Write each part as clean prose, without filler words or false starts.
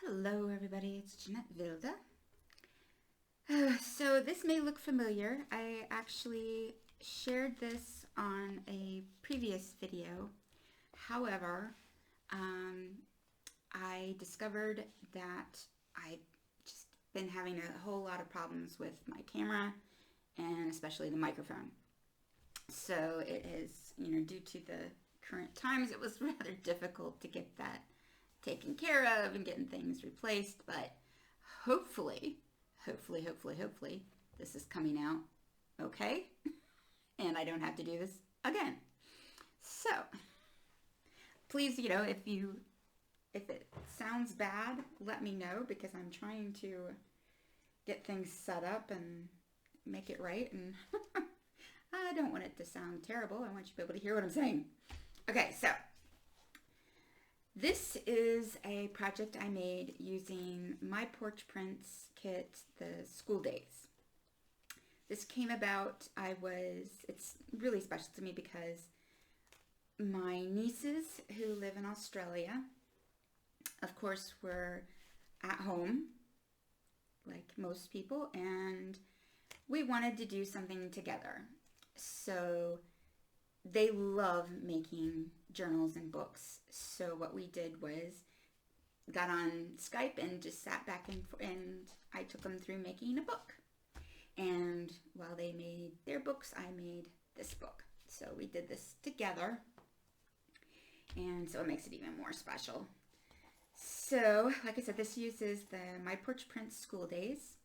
Hello everybody, it's Jeanette Vilda. So this may look familiar. I actually shared this on a previous video. However, I discovered that I've just been having a whole lot of problems with my camera and especially the microphone. So it is, due to the current times, it was rather difficult to get that taken care of and getting things replaced, but hopefully, this is coming out okay, and I don't have to do this again. So, please, if it sounds bad, let me know, because I'm trying to get things set up and make it right, and I don't want it to sound terrible. I want you to be able to hear what I'm saying. Okay, so this is a project I made using My Porch Prints kit, the school days. This came about, it's really special to me because my nieces who live in Australia, of course, were at home, like most people, and we wanted to do something together. So they love making journals and books. So what we did was got on Skype and just sat back and I took them through making a book. And while they made their books, I made this book. So we did this together. And so it makes it even more special. So, like I said, this uses the My Porch Prints School Days.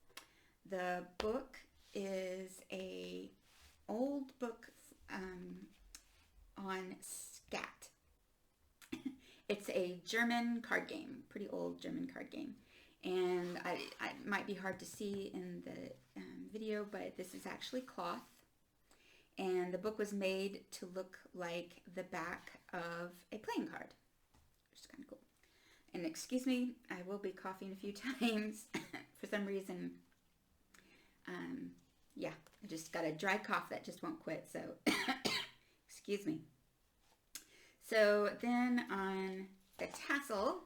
The book is a old book on scat. It's a German card game, pretty old German card game. And I might be hard to see in the video, but this is actually cloth. And the book was made to look like the back of a playing card, which is kind of cool. And excuse me, I will be coughing a few times for some reason. Yeah, I just got a dry cough that just won't quit, so excuse me. So then on the tassel,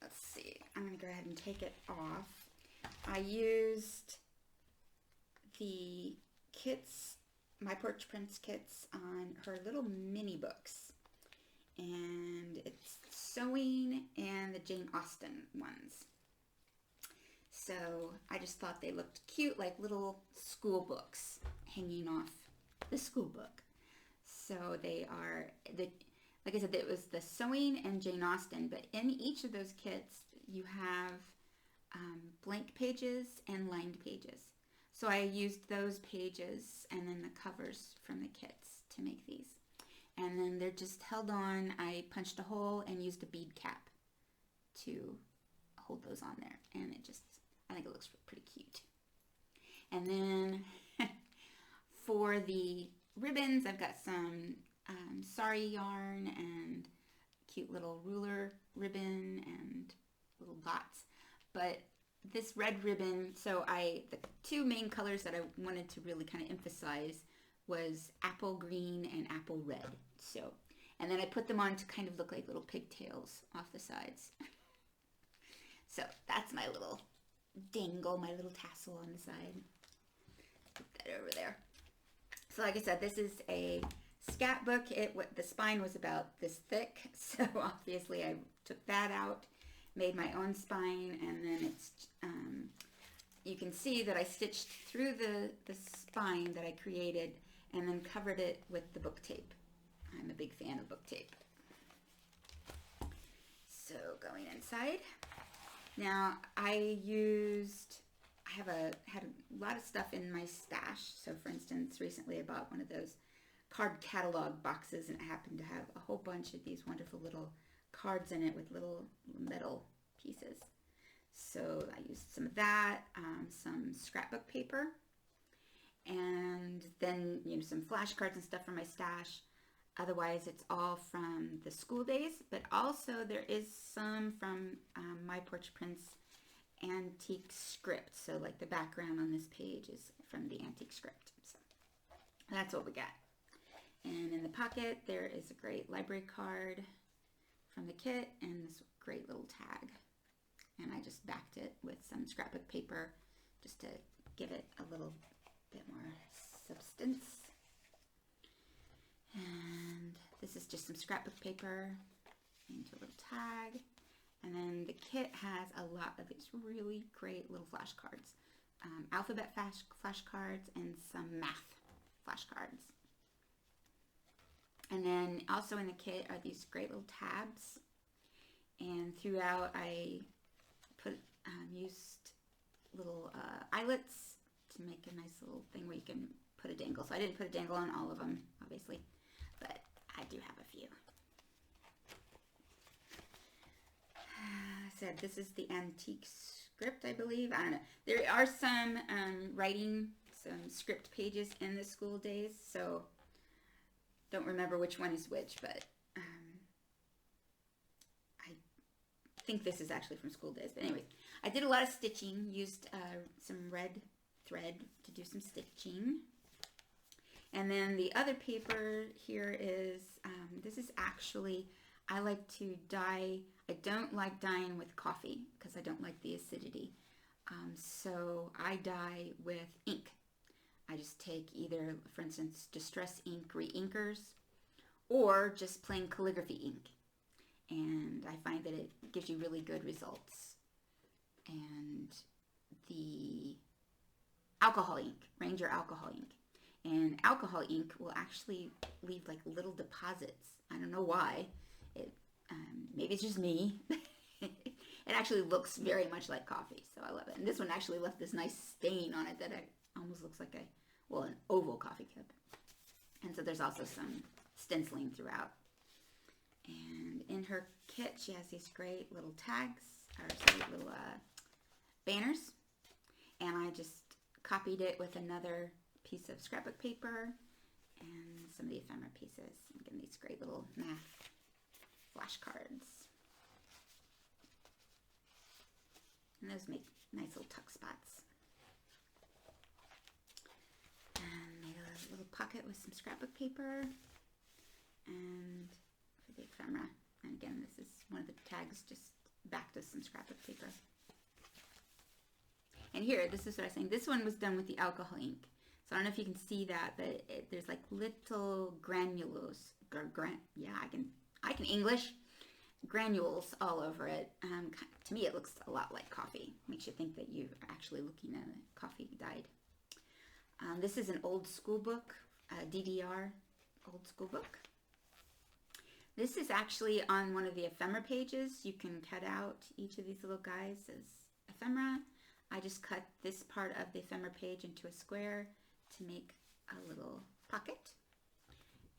let's see, I'm going to go ahead and take it off. I used the kits, My Porch Prints kits, on her little mini books. And it's sewing and the Jane Austen ones. So I just thought they looked cute, like little school books hanging off the school book. So they are, like I said, it was the sewing and Jane Austen, but in each of those kits you have blank pages and lined pages. So I used those pages and then the covers from the kits to make these. And then they're just held on. I punched a hole and used a bead cap to hold those on there. And I think it looks pretty cute. And then for the ribbons, I've got some sari yarn and cute little ruler ribbon and little dots. But this red ribbon, so the two main colors that I wanted to really kind of emphasize was apple green and apple red. So, and then I put them on to kind of look like little pigtails off the sides. So that's my little dangle, my little tassel on the side. Put that over there. So like I said, this is a scat book. The spine was about this thick, so obviously I took that out, made my own spine, and then it's you can see that I stitched through the spine that I created and then covered it with the book tape. I'm a big fan of book tape. So going inside. Now I had a lot of stuff in my stash. So for instance, recently I bought one of those card catalog boxes and it happened to have a whole bunch of these wonderful little cards in it with little metal pieces. So I used some of that, some scrapbook paper, and then some flashcards and stuff from my stash. Otherwise, it's all from the school days, but also there is some from My Porch Prints antique script. So like the background on this page is from the antique script. So that's what we got. And in the pocket, there is a great library card from the kit and this great little tag just backed it with some scrapbook paper just to give it a little bit more substance. And this is just some scrapbook paper into a little tag. And then the kit has a lot of these really great little flashcards. Alphabet flashcards and some math flashcards. And then also in the kit are these great little tabs. And throughout I used little eyelets to make a nice little thing where you can put a dangle. So I didn't put a dangle on all of them, obviously, but I do have a few. I said this is the antique script, I believe. I don't know. There are some writing, some script pages in the School Days, so don't remember which one is which, but I think this is actually from School Days. But anyway, I did a lot of stitching, used some red thread to do some stitching. And then the other paper here is, this is actually, I like to dye. I don't like dyeing with coffee because I don't like the acidity. So I dye with ink. I just take either, for instance, Distress Ink Re-Inkers or just plain calligraphy ink. And I find that it gives you really good results. And the alcohol ink, Ranger alcohol ink. And alcohol ink will actually leave like little deposits. I don't know why. Maybe it's just me. It actually looks very much like coffee, so I love it. And this one actually left this nice stain on it that almost looks like an oval coffee cup. And so there's also some stenciling throughout. And in her kit, she has these great little tags, or sorry, little banners. And I just copied it with another piece of scrapbook paper and some of the ephemera pieces. And again, these great little math flashcards. And those make nice little tuck spots. And made a little pocket with some scrapbook paper. And for the ephemera. And again, this is one of the tags just backed with some scrapbook paper. And here, this is what I was saying. This one was done with the alcohol ink. So I don't know if you can see that, but there's like little granules. Yeah, I can English. Granules all over it. To me, it looks a lot like coffee. Makes you think that you're actually looking at a coffee dyed. This is an old school book, DDR old school book. This is actually on one of the ephemera pages. You can cut out each of these little guys as ephemera. I just cut this part of the ephemera page into a square to make a little pocket.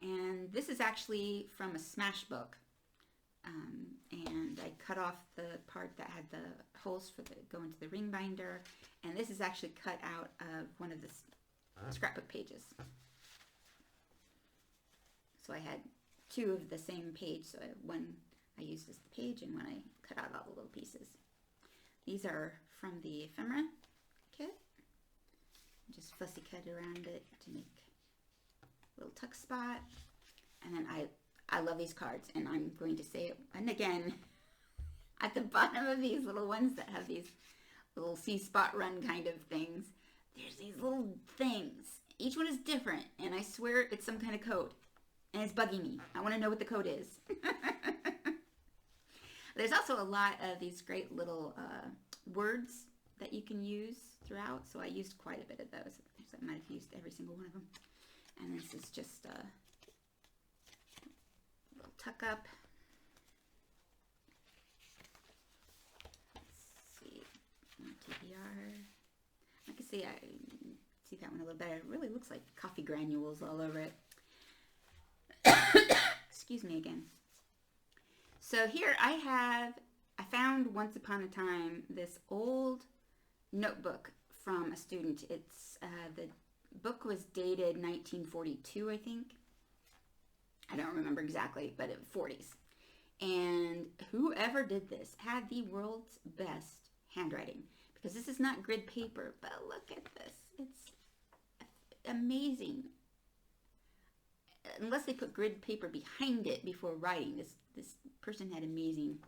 And this is actually from a smash book. And I cut off the part that had the holes for go into the ring binder. And this is actually cut out of one of the scrapbook pages. So I had two of the same page. So one I used as the page and one I cut out all the little pieces. These are from the ephemera kit. Just fussy cut around it to make a little tuck spot. And then I love these cards, and I'm going to say it, and again, at the bottom of these little ones that have these little C-spot run kind of things, there's these little things. Each one is different, and I swear it's some kind of code, and it's bugging me. I want to know what the code is. There's also a lot of these great little words that you can use throughout, so I used quite a bit of those. I might have used every single one of them. And this is just a little tuck up. Let's see, TBR. I can see that one a little better. It really looks like coffee granules all over it. Excuse me again. So here I found once upon a time this old notebook from a student. It's the book was dated 1942, I think. I don't remember exactly, but 40s. And whoever did this had the world's best handwriting, because this is not grid paper, but look at this. It's amazing. Unless they put grid paper behind it before writing, this person had amazing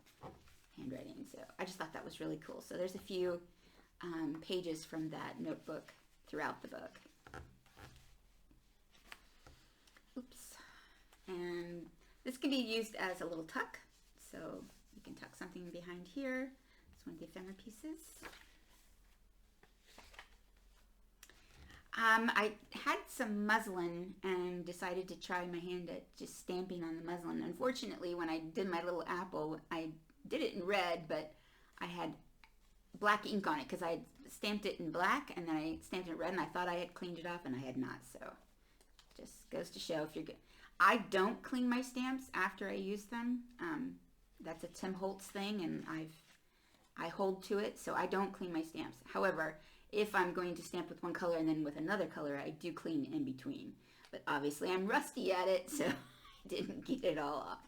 handwriting. So I just thought that was that was really cool. So there's a few pages from that notebook throughout the book. Oops. And this can be used as a little tuck. So you can tuck something behind here. It's one of the ephemera pieces. I had some muslin and decided to try my hand at just stamping on the muslin. Unfortunately, when I did my little apple, I did it in red, but I had black ink on it because I had stamped it in black and then I stamped it in red, and I thought I had cleaned it off and I had not. So just goes to show, if you're good. I don't clean my stamps after I use them. That's a Tim Holtz thing, and I hold to it, so I don't clean my stamps. However, if I'm going to stamp with one color and then with another color, I do clean in between. But obviously I'm rusty at it, so I didn't get it all off.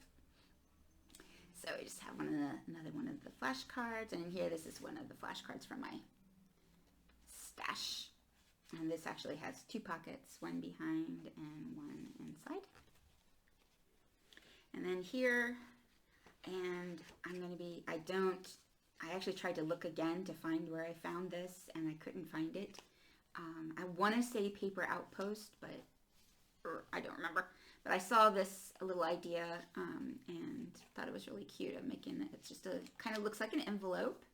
So I just have another one of the flashcards, and in here, this is one of the flashcards from my stash. And this actually has two pockets, one behind and one inside. And then here, and I actually tried to look again to find where I found this, and I couldn't find it. I want to say Paper Outpost, but I don't remember. But I saw this little idea and thought it was really cute. I'm making it. It's just kind of looks like an envelope,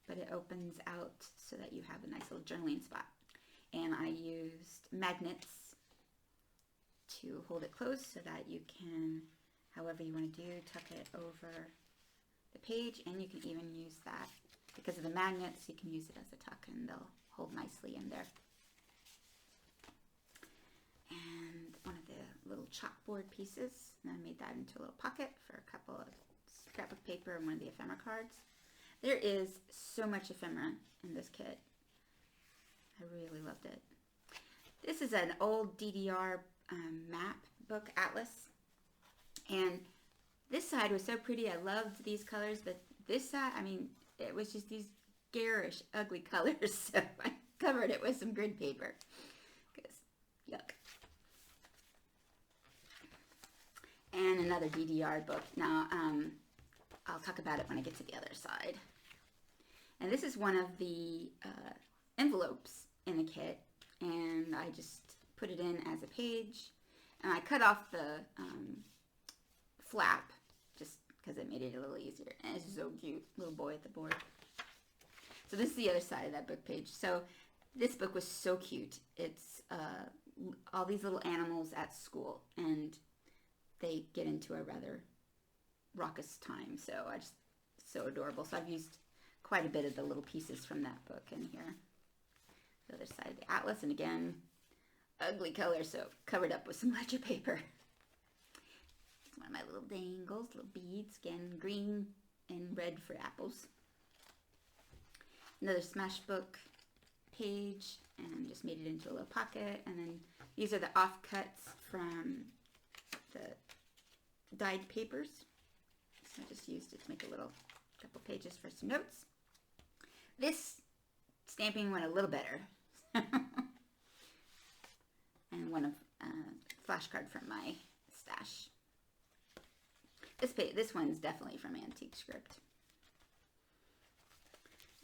but it opens out so that you have a nice little journaling spot. And I used magnets to hold it closed so that you can, however you want to do, tuck it over the page, and you can even use that. Because of the magnets, you can use it as a tuck and they'll hold nicely in there. And one of the little chalkboard pieces, and I made that into a little pocket for a couple of scrap of paper and one of the ephemera cards. There is so much ephemera in this kit. I really loved it. This is an old DDR map book atlas, and this side was so pretty. I loved these colors, but this side, I mean, it was just these garish, ugly colors, so I covered it with some grid paper, because yuck. And another DDR book. Now, I'll talk about it when I get to the other side. And this is one of the envelopes in the kit, and I just put it in as a page, and I cut off the flap just because it made it a little easier. And it's so cute, little boy at the board. So this is the other side of that book page. So this book was so cute. It's all these little animals at school, and they get into a rather raucous time. So so adorable. So I've used quite a bit of the little pieces from that book in here. The other side of the atlas, and again, ugly color, so covered up with some ledger paper. It's one of my little dangles, little beads, again, green and red for apples. Another smash book page, and just made it into a little pocket. And then these are the offcuts from the dyed papers. So I just used it to make a little couple pages for some notes. This stamping went a little better. And one of flashcard from my stash. This one's definitely from Antique Script.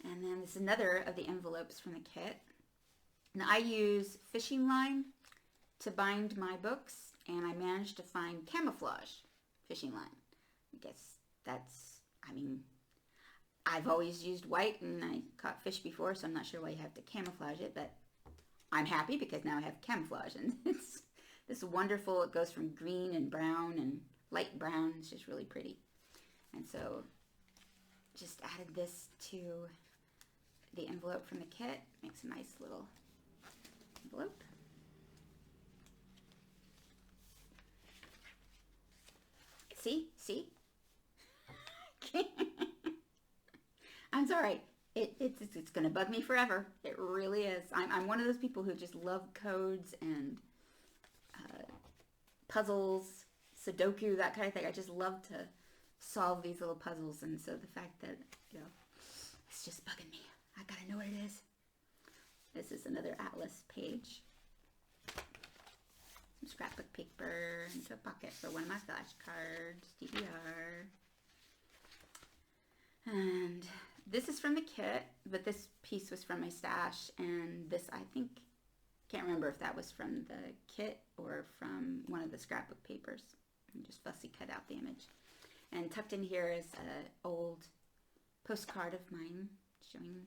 And then this is another of the envelopes from the kit. Now I use fishing line to bind my books, and I managed to find camouflage fishing line. I guess that's, I mean, I've always used white, and I caught fish before, so I'm not sure why you have to camouflage it, but I'm happy because now I have camouflage, and it's this wonderful, it goes from green and brown and light brown. It's just really pretty. And so just added this to the envelope from the kit. Makes a nice little envelope. See? I'm sorry. It's going to bug me forever. It really is. I'm one of those people who just love codes and puzzles, Sudoku, that kind of thing. I just love to solve these little puzzles, and so the fact that, you know, it's just bugging me. I gotta know what it is. This is another atlas page. Some scrapbook paper into a pocket for one of my flashcards, DDR. And this is from the kit, but this piece was from my stash, and this, I think, can't remember if that was from the kit or from one of the scrapbook papers. I just fussy cut out the image. And tucked in here is an old postcard of mine showing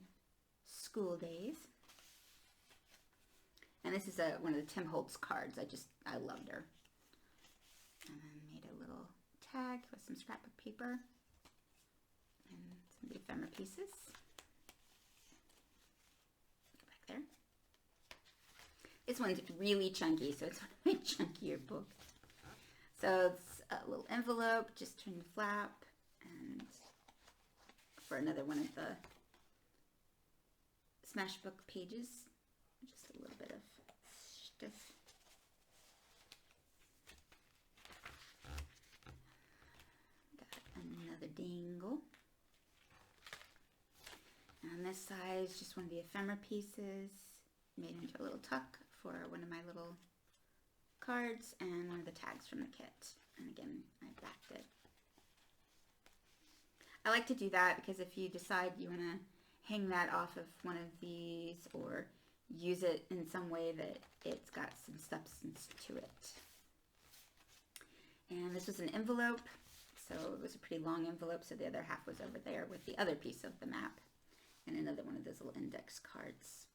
school days. And this is one of the Tim Holtz cards. I loved her. And then made a little tag with some scrapbook paper and some of the ephemera pieces. Go back there. This one's really chunky, so it's one of my chunkier books. So it's a little envelope, just turn the flap, and for another one of the Smashbook pages, just a little bit of stuff. Got another dangle. And on this side is just one of the ephemera pieces, made into a little tuck for one of my little cards, and one of the tags from the kit. And again, I backed it. I like to do that because if you decide you want to hang that off of one of these or use it in some way that it's got some substance to it. And this was an envelope, so it was a pretty long envelope, so the other half was over there with the other piece of the map and another one of those little index cards.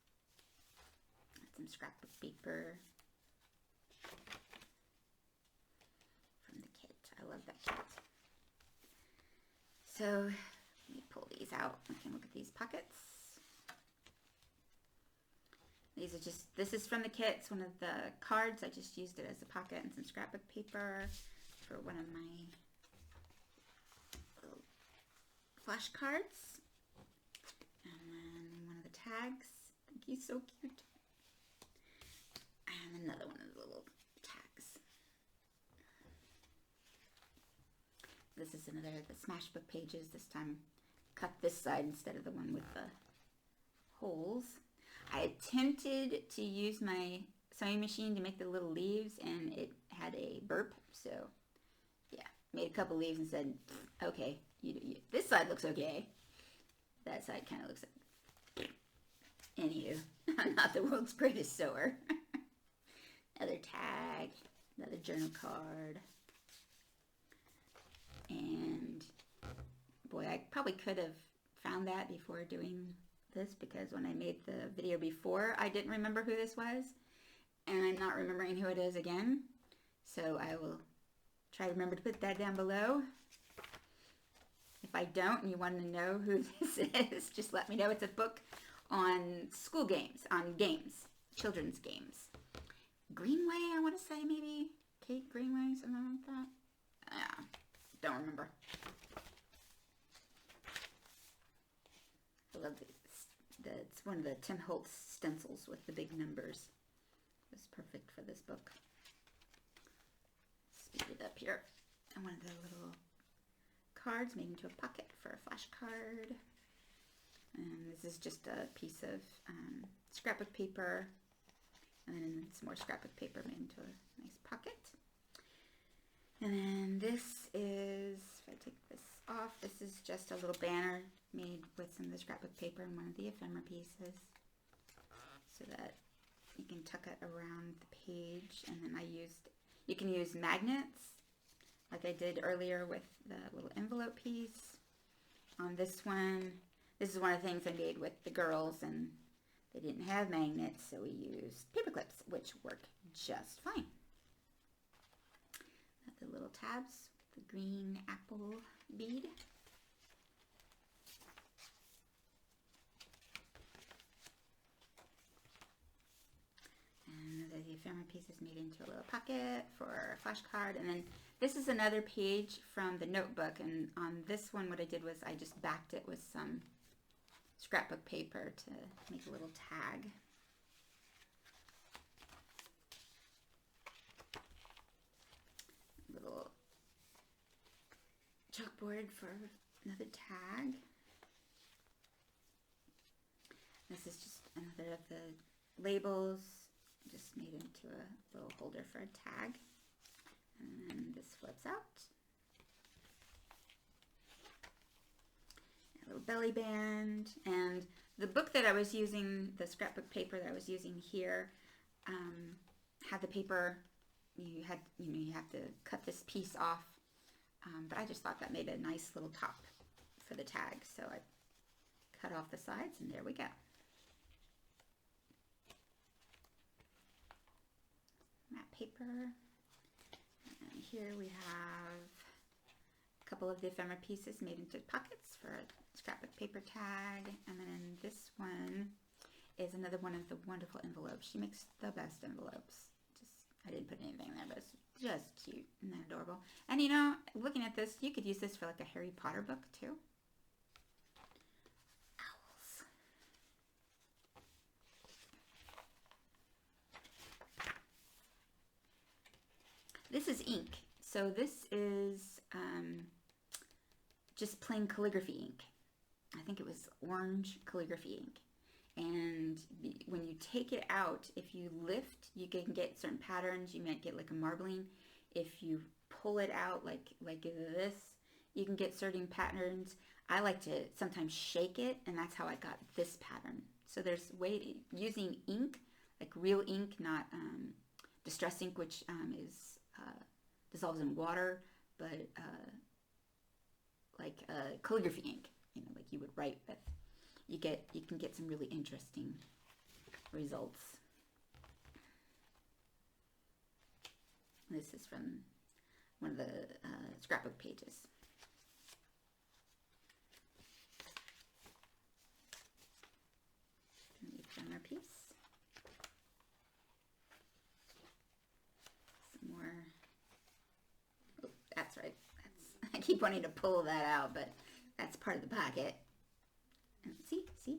Some scrapbook paper from the kit. I love that kit. So let me pull these out. We can look at these pockets. These are just, this is from the kit. It's one of the cards. I just used it as a pocket and some scrapbook paper for one of my little flashcards. And then one of the tags. I think he's so cute. And another one of the little tags. This is another of the Smashbook pages. This time cut this side instead of the one with the holes. I attempted to use my sewing machine to make the little leaves, and it had a burp. So yeah, made a couple leaves and said, okay, this side looks okay. That side kind of looks like, anywho, I'm not the world's greatest sewer. Another tag, another journal card, and boy, I probably could have found that before doing this, because when I made the video before, I didn't remember who this was, and I'm not remembering who it is again, so I will try to remember to put that down below. If I don't and you want to know who this is, just let me know. It's a book on school games, on games, children's games. Greenway, I want to say, maybe Kate Greenway, something like that. Yeah, don't remember. I love this. It's one of the Tim Holtz stencils with the big numbers. It's perfect for this book. Speed it up here. And one of the little cards made into a pocket for a flashcard. And this is just a piece of scrapbook paper. And then some more scrapbook paper made into a nice pocket. And then this is, if I take this off, this is just a little banner made with some of the scrapbook paper and one of the ephemera pieces, so that you can tuck it around the page. And then you can use magnets, like I did earlier with the little envelope piece. On this one, this is one of the things I made with the girls, and they didn't have magnets, so we used paper clips, which work just fine. The little tabs, the green apple bead. And the ephemera pieces made into a little pocket for a flashcard. And then this is another page from the notebook, and on this one what I did was I just backed it with some scrapbook paper to make a little tag. Little chalkboard for another tag. This is just another of the labels, just made into a little holder for a tag. And then this flips out. A little belly band, and the book that I was using, the scrapbook paper that I was using here, had the paper. You have to cut this piece off, but I just thought that made a nice little top for the tag, so I cut off the sides, and there we go. Matte paper, and here we have a couple of the ephemera pieces made into pockets for a scrapbook paper tag, and then this one is another one of the wonderful envelopes. She makes the best envelopes. I didn't put anything in there, but it's just cute and adorable. And you know, looking at this, you could use this for like a Harry Potter book too. Owls. This is ink. So this is just plain calligraphy ink. I think it was orange calligraphy ink. And when you take it out, if you lift, you can get certain patterns. You might get like a marbling. If you pull it out like this, you can get certain patterns. I like to sometimes shake it, and that's how I got this pattern. So there's using ink, like real ink, not distress ink, which dissolves in water, but like calligraphy ink, like you would write with. You can get some really interesting results. This is from one of the scrapbook pages. The ephemera piece. Some more. Oh, that's right. I keep wanting to pull that out, but that's part of the pocket. See?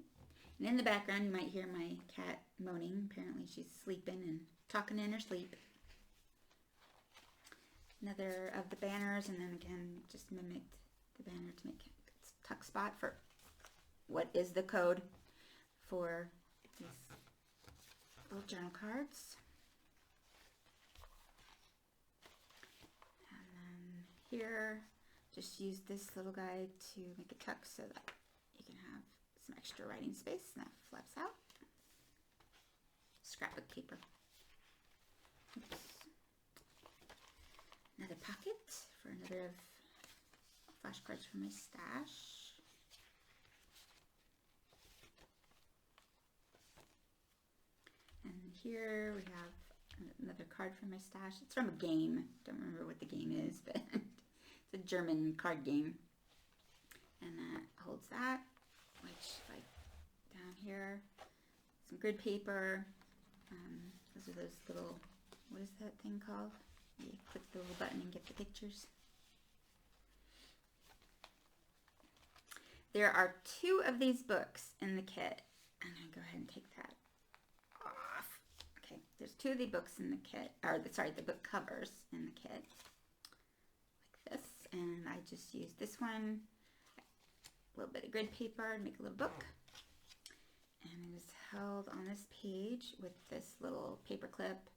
And in the background, you might hear my cat moaning. Apparently, she's sleeping and talking in her sleep. Another of the banners, and then again, just mimicked the banner to make a tuck spot for what is the code for these little journal cards. And then here, just use this little guy to make a tuck so that you can have some extra writing space, and that flaps out. Scrapbook paper. Oops. Another pocket for another of flashcards from my stash. And here we have another card from my stash. It's from a game. Don't remember what the game is, but it's a German card game. And that holds that, which like down here, some grid paper. Those are those little, what is that thing called? You click the little button and get the pictures. There are 2 of these books in the kit. I'm going to go ahead and take that off. Okay, there's 2 of the books in the kit, or the book covers in the kit. Like this. And I just used this one, a little bit of grid paper to make a little book. And it is held on this page with this little paper clip.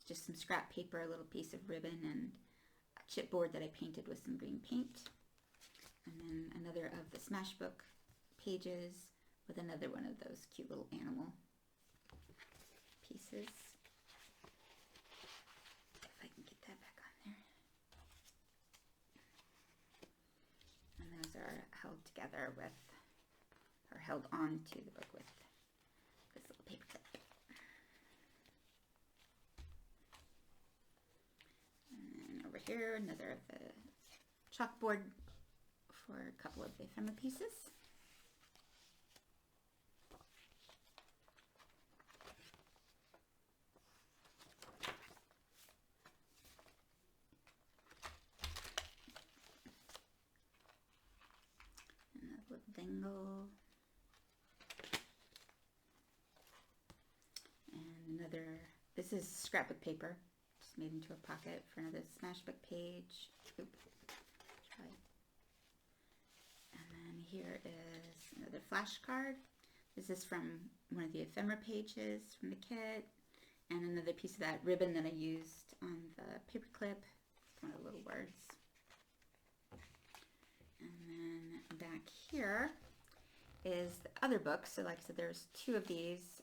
Just some scrap paper, a little piece of ribbon, and a chipboard that I painted with some green paint. And then another of the Smashbook pages with another one of those cute little animal pieces. If I can get that back on there. And those are held together with, or held onto the book with this little paper clip. Here, another of the chalkboard for a couple of the ephemera pieces. And a little dangle. And another, this is scrapbook paper. Made into a pocket for another Smashbook page. Oop. Try. And then here is another flashcard. This is from one of the ephemera pages from the kit. And another piece of that ribbon that I used on the paper clip. It's one of the little words. And then back here, is the other book. So like I said, there's 2 of these.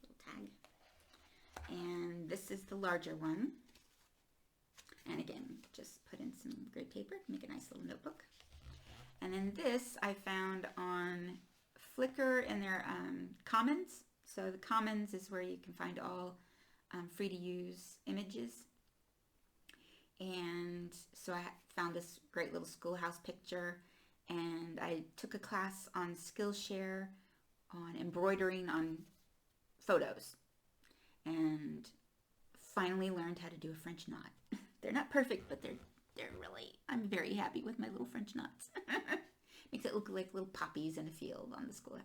Little tag. And this is the larger one. And again, just put in some gray paper to make a nice little notebook. And then this I found on Flickr in their Commons. So the Commons is where you can find all free to use images. And so I found this great little schoolhouse picture, and I took a class on Skillshare on embroidering on photos, and finally learned how to do a French knot. They're not perfect, but they're really, I'm very happy with my little French knots. Makes it look like little poppies in a field on the schoolhouse.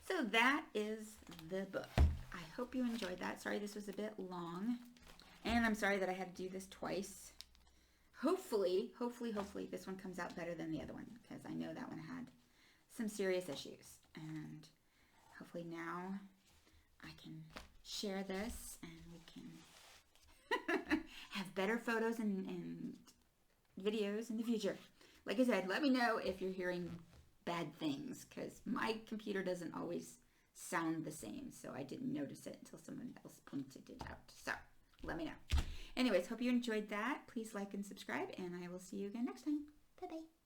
So that is the book. I hope you enjoyed that. Sorry this was a bit long. And I'm sorry that I had to do this twice. Hopefully this one comes out better than the other one, because I know that one had some serious issues. And hopefully now I can share this and we can have better photos and videos in the future. Like I said, let me know if you're hearing bad things, because my computer doesn't always sound the same, so I didn't notice it until someone else pointed it out. So let me know. Anyways, hope you enjoyed that. Please like and subscribe, and I will see you again next time. Bye-bye.